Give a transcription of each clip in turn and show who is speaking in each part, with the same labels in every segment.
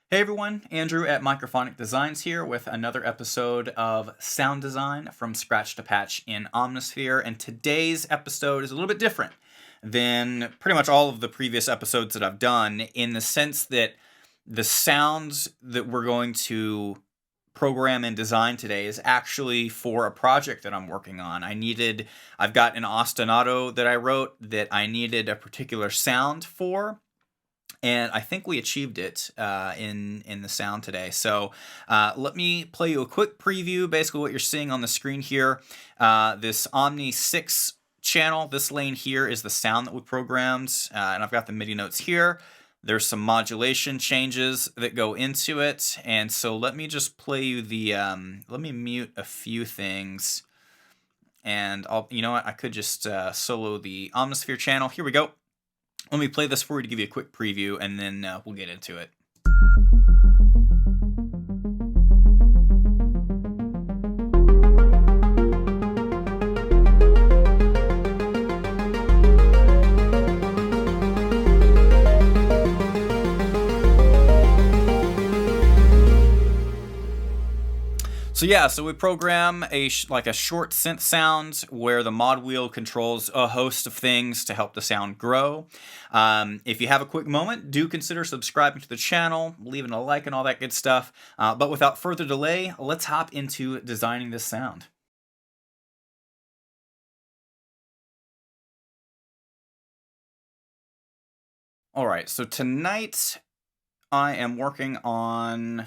Speaker 1: Hey everyone, Andrew at Microphonic Designs here with another episode of sound design from scratch to patch in Omnisphere, and today's episode is a little bit different than pretty much all of the previous episodes that I've done in the sense that the sounds that we're going to program and design today is actually for a project that I'm working on. I've got an ostinato that I wrote that I needed a particular sound for, and I think we achieved it in the sound today. So let me play you a quick preview. Basically what you're seeing on the screen here, this Omni 6 channel, this lane here is the sound that we programmed, and I've got the MIDI notes here. There's some modulation changes that go into it, and so let me just play you the, let me mute a few things, and you know what, I could just solo the Omnisphere channel. Here we go. Let me play this for you to give you a quick preview, and then we'll get into it. So we program a short synth sound where the mod wheel controls a host of things to help the sound grow. If you have a quick moment, do consider subscribing to the channel, leaving a like and all that good stuff. But without further delay, let's hop into designing this sound. All right, so tonight I am working on...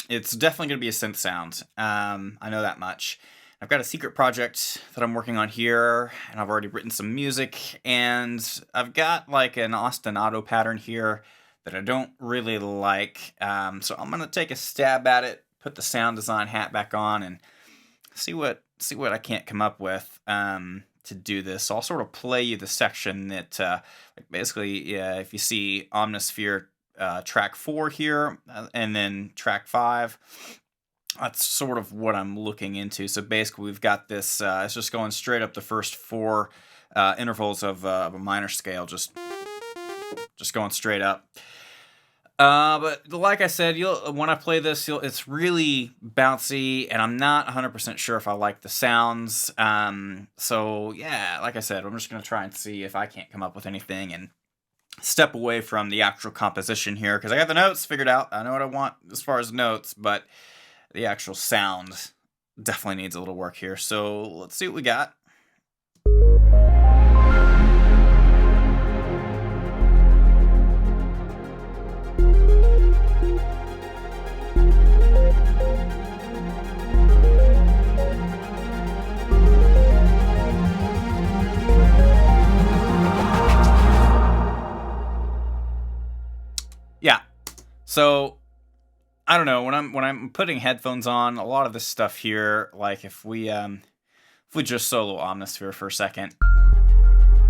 Speaker 1: It's definitely going to be a synth sound. I know that much. I've got a secret project that I'm working on here, and I've already written some music, and I've got like an ostinato pattern here that I don't really like. So I'm going to take a stab at it, put the sound design hat back on, and see what I can't come up with to do this. So I'll sort of play you the section that basically, if you see Omnisphere track 4 here, and then track 5. That's sort of what I'm looking into. So basically we've got this, it's just going straight up the first 4 intervals of a minor scale, just going straight up. But like I said, when I play this, it's really bouncy, and I'm not 100% sure if I like the sounds. So yeah, like I said, I'm just going to try and see if I can't come up with anything and step away from the actual composition here, because I got the notes figured out. I know what I want as far as notes, but the actual sound definitely needs a little work here. So let's see what we got. Yeah, so I don't know, when I'm putting headphones on, a lot of this stuff here, like if we just solo Omnisphere for a second, I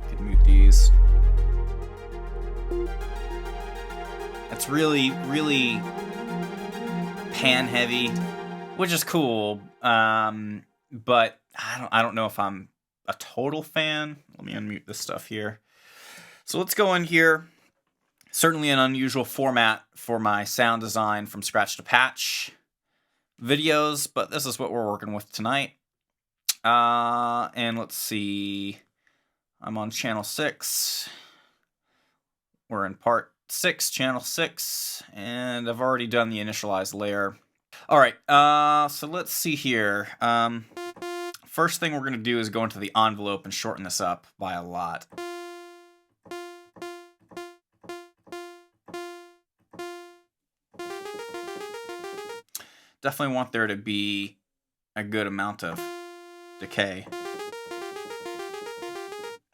Speaker 1: could mute these. It's really pan heavy, which is cool, but I don't know if I'm a total fan. Let me unmute this stuff here. So let's go in here. Certainly an unusual format for my sound design from scratch to patch videos, but this is what we're working with tonight. And let's see, I'm on channel 6. We're in part 6, channel 6, and I've already done the initialized layer. All right, so let's see here. First thing we're going to do is go into the envelope and shorten this up by a lot. Definitely want there to be a good amount of decay.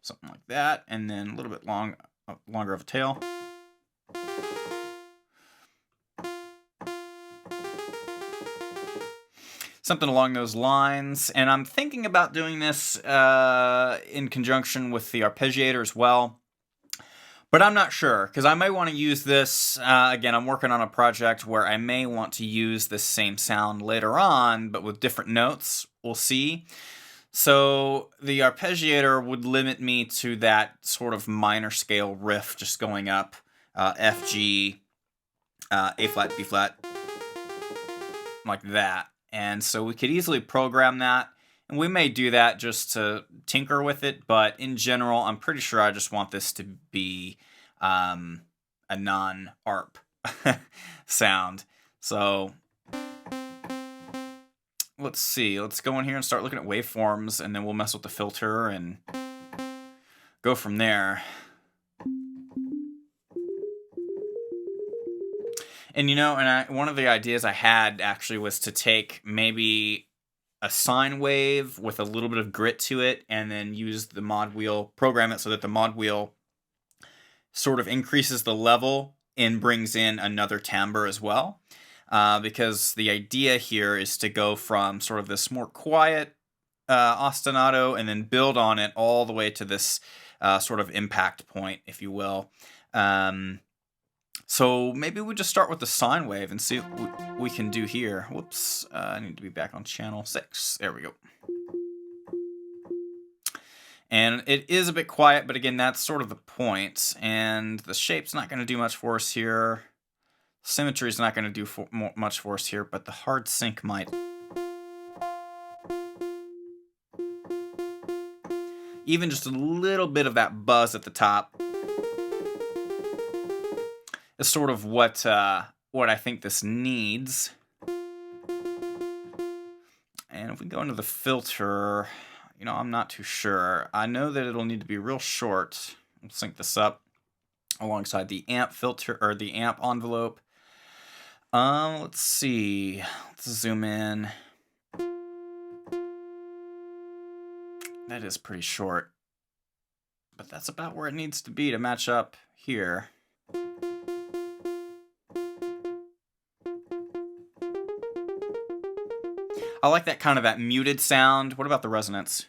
Speaker 1: Something like that, and then a little bit longer of a tail. Something along those lines, and I'm thinking about doing this in conjunction with the arpeggiator as well. But I'm not sure, because I may want to use this, again, I'm working on a project where I may want to use this same sound later on, but with different notes. We'll see. So the arpeggiator would limit me to that sort of minor scale riff just going up F, G, A flat, B flat, like that. And so we could easily program that. And we may do that just to tinker with it, but in general, I'm pretty sure I just want this to be a non-ARP sound. So let's see. Let's go in here and start looking at waveforms, and then we'll mess with the filter and go from there. And you know, one of the ideas I had actually was to take maybe a sine wave with a little bit of grit to it, and then use the mod wheel, program it so that the mod wheel sort of increases the level and brings in another timbre as well. Because the idea here is to go from sort of this more quiet ostinato and then build on it all the way to this sort of impact point, if you will. So maybe we just start with the sine wave and see what we can do here. Whoops, I need to be back on channel 6. There we go. And it is a bit quiet, but again, that's sort of the point. And the shape's not going to do much for us here. Symmetry is not going to do much for us here, but the hard sync might. Even just a little bit of that buzz at the top is sort of what I think this needs. And if we go into the filter, you know, I'm not too sure. I know that it'll need to be real short. We'll sync this up alongside the amp filter, or the amp envelope. Let's see. Let's zoom in. That is pretty short, but that's about where it needs to be to match up here. I like that kind of that muted sound. What about the resonance?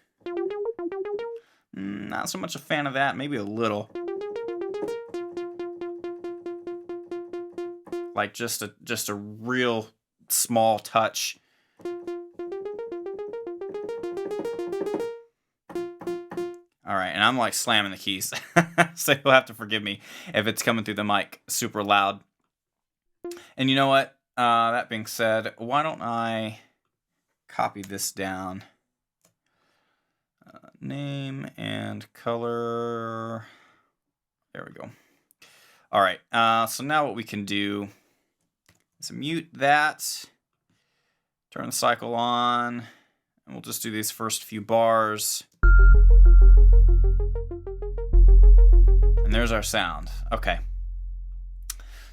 Speaker 1: Not so much a fan of that. Maybe a little. Like just a real small touch. All right, and I'm like slamming the keys, so you'll have to forgive me if it's coming through the mic super loud. And you know what? That being said, why don't I copy this down? Name and color. There we go. All right, so now what we can do is mute that, turn the cycle on, and we'll just do these first few bars. And there's our sound. Okay.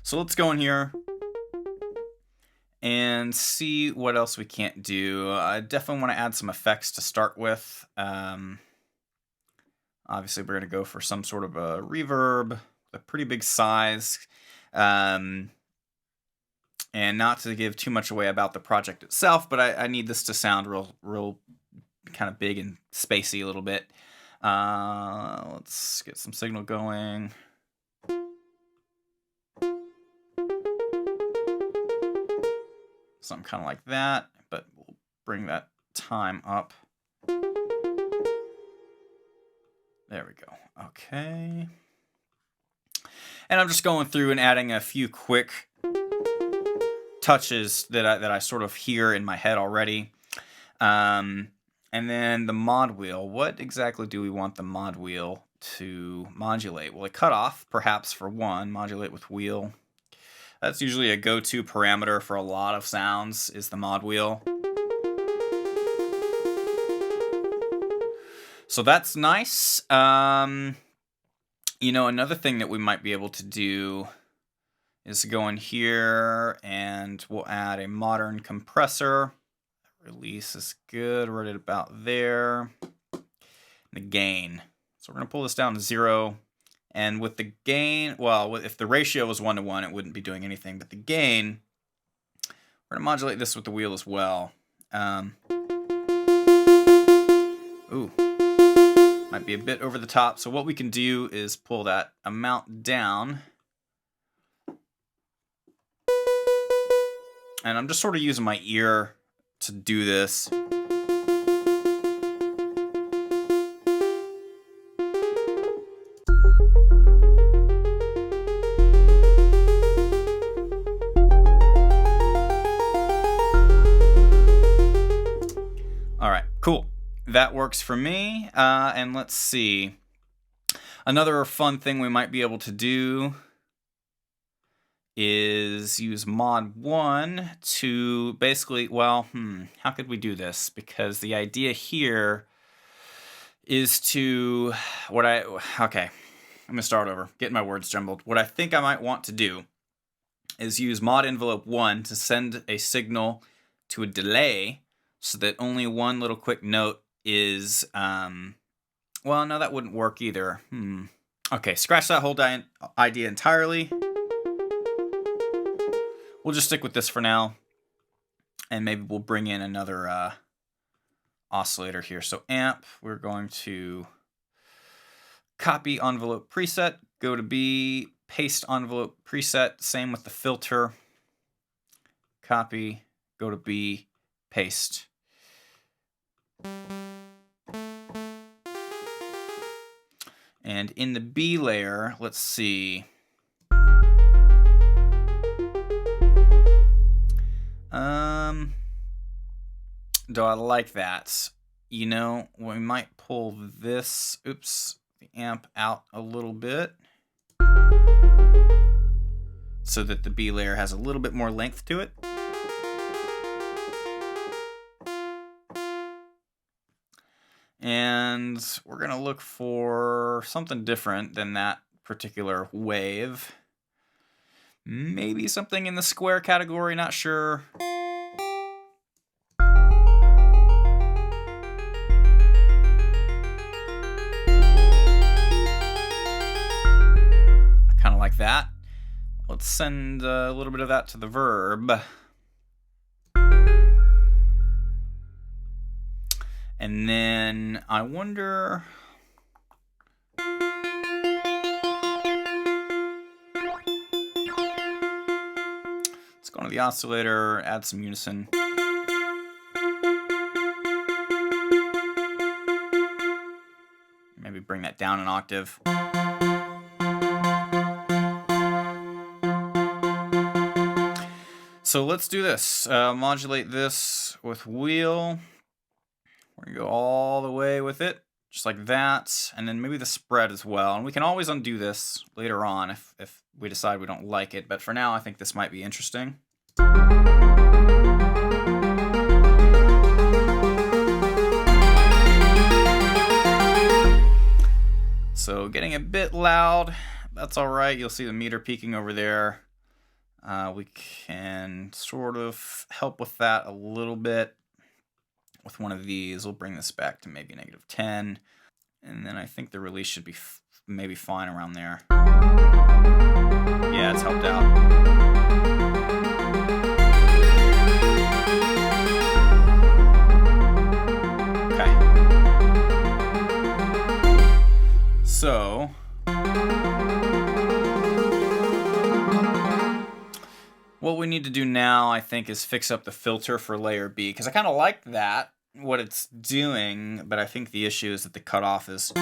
Speaker 1: So let's go in here and see what else we can't do. I definitely want to add some effects to start with. Obviously, we're going to go for some sort of a reverb, a pretty big size. And not to give too much away about the project itself, but I need this to sound real kind of big and spacey a little bit. Let's get some signal going. Something kind of like that, but we'll bring that time up. There we go. Okay. And I'm just going through and adding a few quick touches that I sort of hear in my head already. And then the mod wheel. What exactly do we want the mod wheel to modulate? Well, a cutoff, perhaps for one, modulate with wheel. That's usually a go-to parameter for a lot of sounds, is the mod wheel. So that's nice. You know, another thing that we might be able to do is go in here and we'll add a modern compressor. Release is good, right at about there. The gain. So we're going to pull this down to 0. And with the gain, well, if the ratio was 1:1, it wouldn't be doing anything. But the gain, we're going to modulate this with the wheel as well. Ooh, might be a bit over the top. So what we can do is pull that amount down. And I'm just sort of using my ear to do this. that works for me. And let's see. Another fun thing we might be able to do is use mod 1 to basically, well, how could we do this? Because the idea here is to, okay, I'm gonna start over, getting my words jumbled. What I think I might want to do is use mod envelope 1 to send a signal to a delay so that only one little quick note is, well, no, that wouldn't work either. Okay, scratch that whole idea entirely. We'll just stick with this for now, and maybe we'll bring in another oscillator here. So amp, we're going to copy envelope preset, go to B, paste envelope preset, same with the filter, copy, go to B, paste. And in the B layer, let's see. Do I like that? You know, we might pull this, the amp out a little bit so that the B layer has a little bit more length to it. And we're gonna look for something different than that particular wave. Maybe something in the square category, not sure. Kind of like that. Let's send a little bit of that to the verb. And then I wonder, let's go to the oscillator, add some unison. Maybe bring that down an octave. So let's do this. Modulate this with wheel. We're gonna go all the way with it, just like that, and then maybe the spread as well. And we can always undo this later on if we decide we don't like it, but for now I think this might be interesting. So getting a bit loud, that's all right. You'll see the meter peaking over there. We can sort of help with that a little bit with one of these. We'll bring this back to maybe -10. And then I think the release should be maybe fine around there. Yeah, it's helped out. Okay. So what we need to do now, I think, is fix up the filter for layer B, because I kind of like that, what it's doing, but I think the issue is that the cutoff is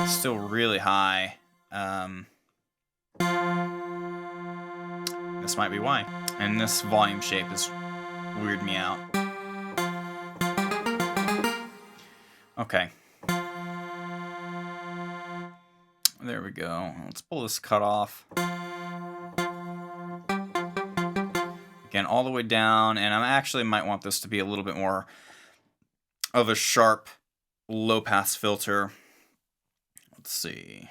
Speaker 1: still really high. This might be why. And this volume shape is weirding me out. Okay. There we go. Let's pull this cutoff. Again, all the way down, and I actually might want this to be a little bit more of a sharp low-pass filter. Let's see.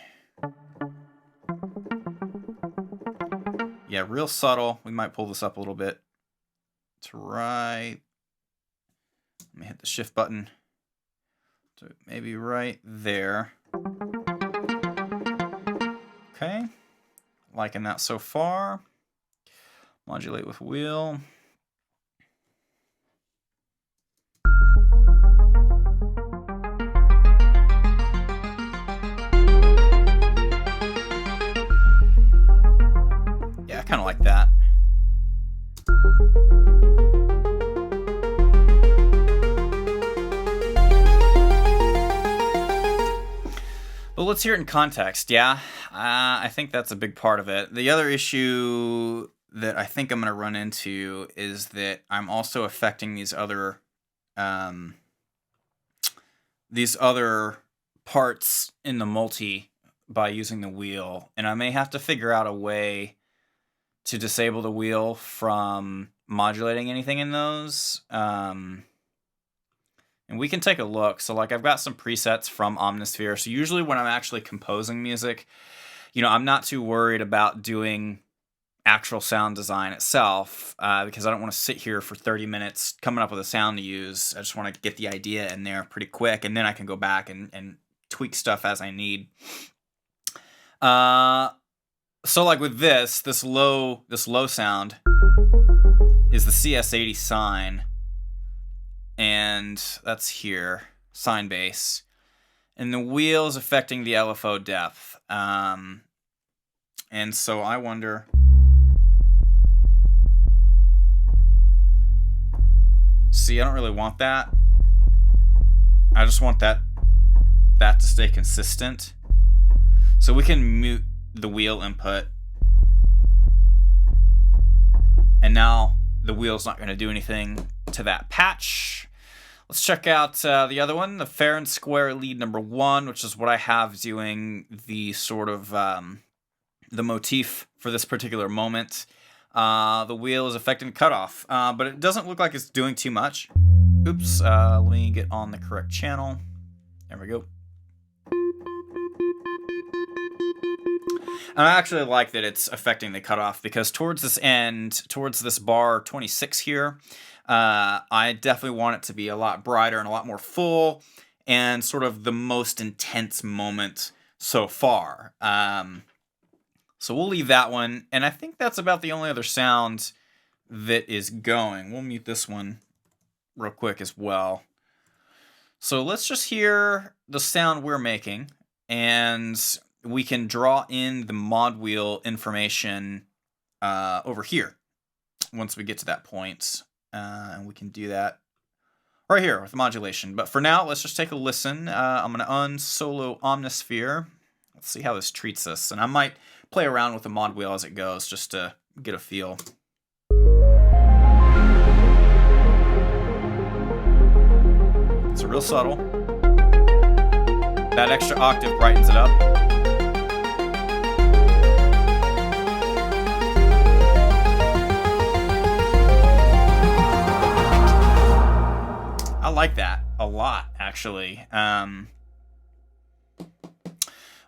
Speaker 1: Yeah, real subtle. We might pull this up a little bit to right. Let me hit the shift button. So maybe right there. Okay. Liking that so far. Modulate with wheel. Yeah, I kind of like that. But let's hear it in context, yeah? I think that's a big part of it. The other issue that I think I'm going to run into is that I'm also affecting these other these other parts in the multi by using the wheel, and I may have to figure out a way to disable the wheel from modulating anything in those. And we can take a look. So like I've got some presets from Omnisphere. So usually when I'm actually composing music, you know, I'm not too worried about doing actual sound design itself because I don't want to sit here for 30 minutes coming up with a sound to use. I just want to get the idea in there pretty quick, and then I can go back and tweak stuff as I need. So like with this low sound is the CS80 sine, and that's here, sine bass. And the wheel is affecting the LFO depth. And so I wonder... See, I don't really want that. I just want that to stay consistent. So we can mute the wheel input. And now the wheel's not going to do anything to that patch. Let's check out the other one, the fair and square lead number 1, which is what I have doing the sort of the motif for this particular moment. The wheel is affecting cutoff, but it doesn't look like it's doing too much. Oops, let me get on the correct channel. There we go. And I actually like that it's affecting the cutoff, because towards this end, towards this bar 26 here, I definitely want it to be a lot brighter and a lot more full, and sort of the most intense moment so far. So we'll leave that one, and I think that's about the only other sound that is going. We'll mute this one real quick as well. So let's just hear the sound we're making, and we can draw in the mod wheel information over here once we get to that point. And we can do that right here with the modulation. But for now, let's just take a listen. I'm going to unsolo Omnisphere. Let's see how this treats us. And I might play around with the mod wheel as it goes just to get a feel. It's real subtle. That extra octave brightens it up. I like that a lot, actually.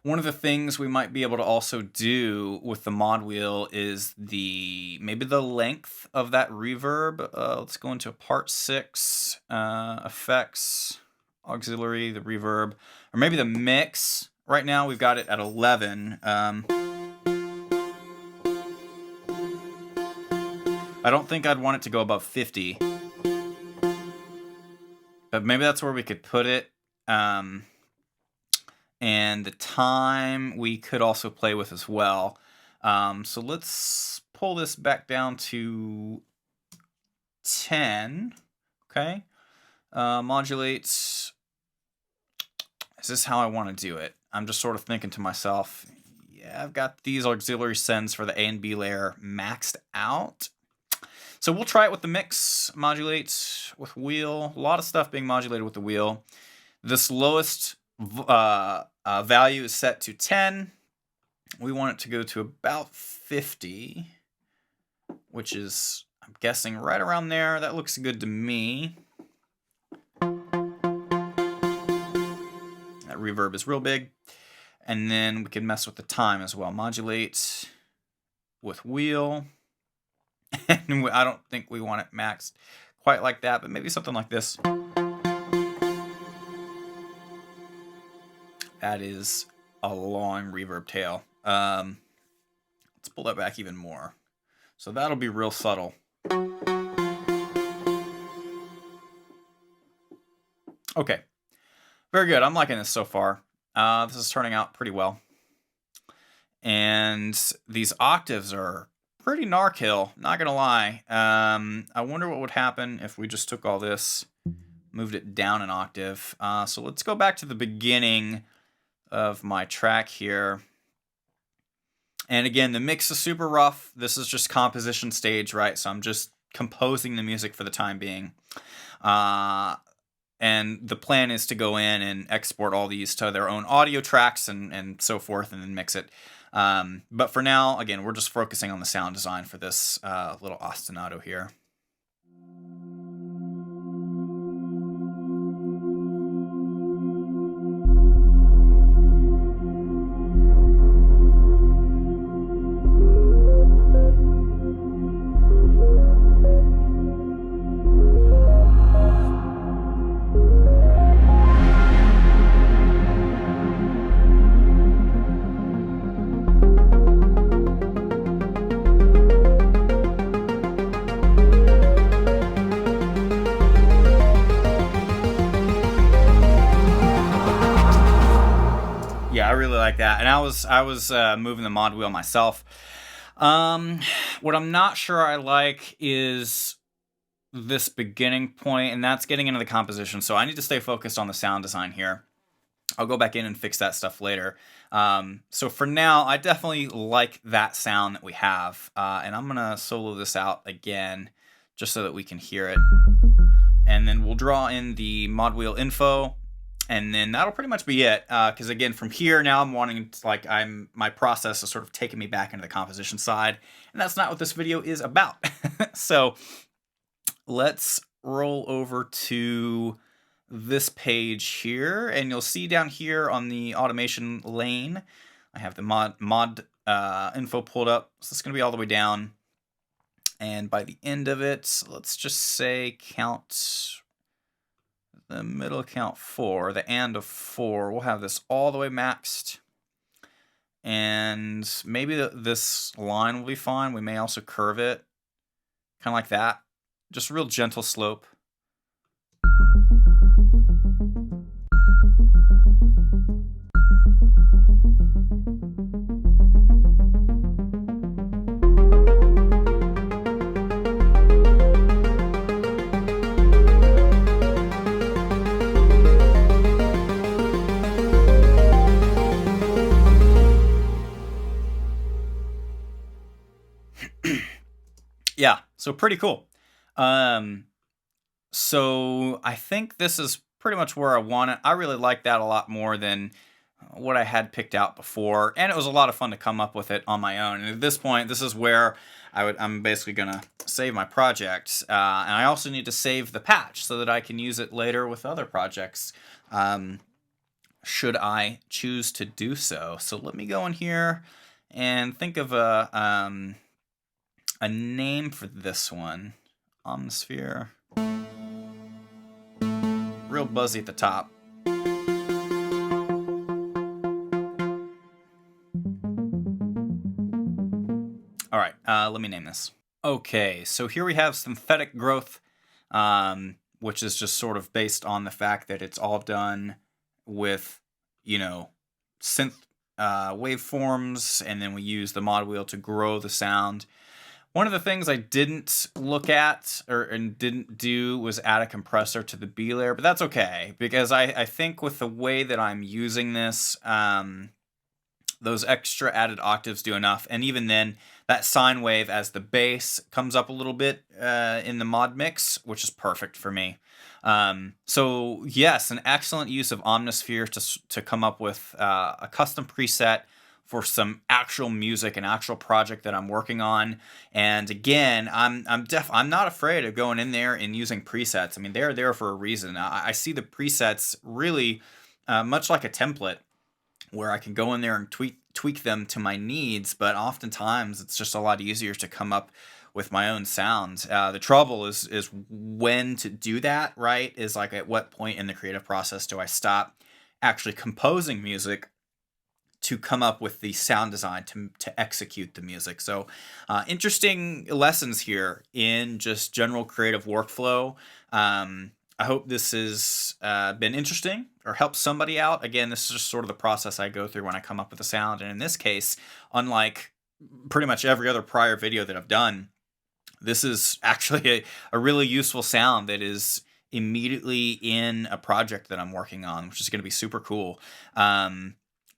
Speaker 1: One of the things we might be able to also do with the mod wheel is maybe the length of that reverb. Let's go into part 6, effects, auxiliary, the reverb, or maybe the mix. Right now we've got it at 11. I don't think I'd want it to go above 50. But maybe that's where we could put it. And the time we could also play with as well. So let's pull this back down to 10. Okay. Modulate. Is this how I want to do it? I'm just sort of thinking to myself, yeah, I've got these auxiliary sends for the A and B layer maxed out. So we'll try it with the mix, modulate with wheel. A lot of stuff being modulated with the wheel. This lowest value is set to 10. We want it to go to about 50, which is, I'm guessing, right around there. That looks good to me. That reverb is real big. And then we can mess with the time as well. Modulate with wheel. And I don't think we want it maxed quite like that, but maybe something like this. That is a long reverb tail. Let's pull that back even more. So that'll be real subtle. Okay. Very good. I'm liking this so far. This is turning out pretty well. And these octaves are pretty narkill, not gonna lie. I wonder what would happen if we just took all this, moved it down an octave. So let's go back to the beginning of my track here. And again, the mix is super rough. This is just composition stage, right? So I'm just composing the music for the time being. and the plan is to go in and export all these to their own audio tracks and so forth, and then mix it. But for now, again, we're just focusing on the sound design for this little ostinato here. Yeah, I really like that, and I was moving the mod wheel myself. What I'm not sure I like is this beginning point, and that's getting into the composition. So I need to stay focused on the sound design here. I'll go back in and fix that stuff later. So for now, I definitely like that sound that we have, and I'm gonna solo this out again just so that we can hear it, and then we'll draw in the mod wheel info. And then that'll pretty much be it. Because again, from here now, I'm wanting to, my process is sort of taking me back into the composition side, and that's not what this video is about. So let's roll over to this page here, and you'll see down here on the automation lane, I have the mod info pulled up. So it's going to be all the way down. And by the end of it, let's just say count the middle count 4, the and of 4. We'll have this all the way maxed. And maybe this line will be fine. We may also curve it, kind of like that. Just a real gentle slope. Yeah, so pretty cool. So I think this is pretty much where I want it. I really like that a lot more than what I had picked out before, and it was a lot of fun to come up with it on my own. And at this point, this is where I'm basically gonna save my project, and I also need to save the patch so that I can use it later with other projects, should I choose to do so. So let me go in here and think of a name for this one. Omnisphere. Real buzzy at the top. All right, let me name this. Okay, so here we have synthetic growth, which is just sort of based on the fact that it's all done with, synth waveforms, and then we use the mod wheel to grow the sound. One of the things I didn't look at and didn't do was add a compressor to the B layer, but that's okay, because I think with the way that I'm using this, those extra added octaves do enough, and even then, that sine wave as the bass comes up a little bit in the mod mix, which is perfect for me. So yes, an excellent use of Omnisphere to come up with a custom preset for some actual music, an actual project that I'm working on. And again, I'm not afraid of going in there and using presets. I mean, they're there for a reason. I see the presets really much like a template, where I can go in there and tweak them to my needs, but oftentimes it's just a lot easier to come up with my own sound. The trouble is when to do that, right? Is like at what point in the creative process do I stop actually composing music to come up with the sound design to execute the music. So interesting lessons here in just general creative workflow. I hope this has been interesting or helped somebody out. Again, this is just sort of the process I go through when I come up with a sound. And in this case, unlike pretty much every other prior video that I've done, this is actually a really useful sound that is immediately in a project that I'm working on, which is going to be super cool.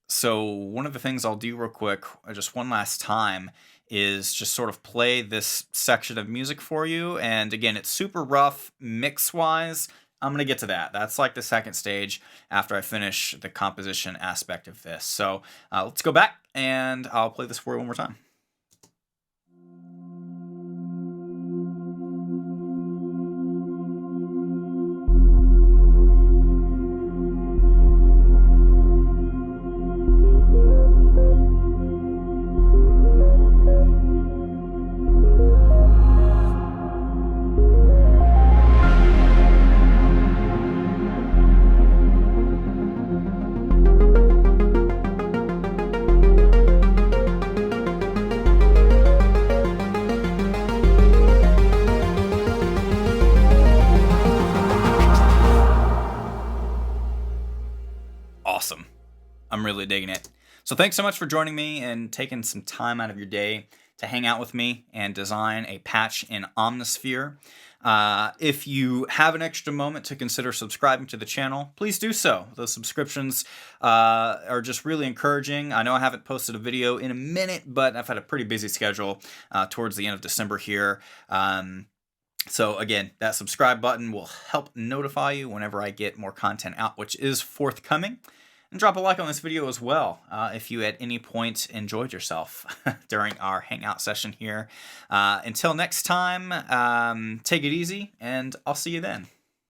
Speaker 1: So one of the things I'll do real quick, just one last time, is just sort of play this section of music for you. And again, it's super rough mix-wise. I'm going to get to that. That's like the second stage after I finish the composition aspect of this. So let's go back and I'll play this for you one more time. Awesome. I'm really digging it. So thanks so much for joining me and taking some time out of your day to hang out with me and design a patch in Omnisphere. If you have an extra moment to consider subscribing to the channel, please do so. Those subscriptions are just really encouraging. I know I haven't posted a video in a minute, but I've had a pretty busy schedule towards the end of December here. So again, that subscribe button will help notify you whenever I get more content out, which is forthcoming. And drop a like on this video as well if you at any point enjoyed yourself during our Hangout session here. Until next time, take it easy, and I'll see you then.